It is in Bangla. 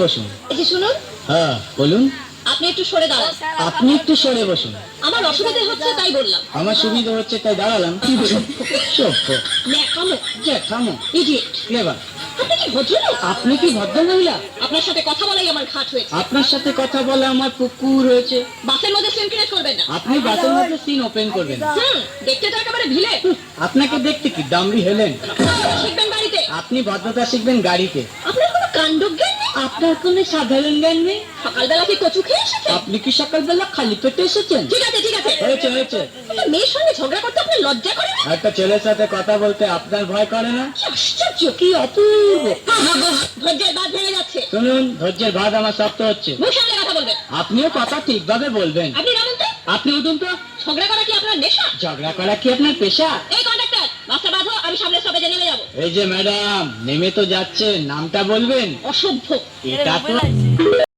বসুন। এই যে শুনুন, হ্যাঁ বলুন। আপনি একটু সরে দাঁড়ান। আপনি একটু সরে বসুন। আমার অসুবিধা হচ্ছে তাই বললাম। আমার সুবিধা হচ্ছে তাই দাঁড়ালাম। সভ্য, ন্যাকামো, জ্যাঠামো, ইডিয়েট। ক্লেভার। আপনি কি ভদ্রলোক? আপনি কি ভদ্র মহিলা? আপনার সাথে কথা বলাই আমার ঘাট হয়েছে। আপনার সাথে কথা বলে আমার পুকুর হয়েছে। বাসের মধ্যে সিন ক্রিয়েট করবেন না। আপনি বাসের মধ্যে সিন ওপেন করবেন। দেখতে তো একেবারে ভিলে। আপনাকে দেখতে কি দামড়ি হেলেন? শিখবেন বাড়িতে। আপনি ভদ্রতা শিখবেন গাড়িতে। আপনার কোনো কাণ্ডজ্ঞান নেই। আপনার কোনো সাধারণ জ্ঞান নেই। সকালবেলা কি কচু খেয়ে এসেছেন? আপনি কি সকালবেলা খালি পেটে এসেছেন? ঠিক আছে ঠিক আছে। হয়েছে হয়েছে। একটা মেয়ের সঙ্গে ঝগড়া করতে আপনার লজ্জা করে না? একটা ছেলের সাথে কথা বলতে আপনার ভয় করে না? কি আশ্চর্য, কি অপূর্ব। ধৈর্যের বাঁধ ভেঙে যাচ্ছে। শুনুন, ধৈর্যের ভাত আমার শক্ত হচ্ছে। মুখ সামনে কথা বলবেন। আপনিও কথা ঠিকভাবে বলবেন। আপনি নামেন তো। আপনি উঠুন তো। ঝগড়া করা কি আপনার নেশা? ঝগড়া করা কি আপনার পেশা? এই কন্ডাক্টর, বাসটা বাঁধো, আমি সামনে স্টপেজে নেমে যাবো। এই যে ম্যাডাম, নেমে তো যাচ্ছে, নামটা বলবেন? অসভ্য। এটা তো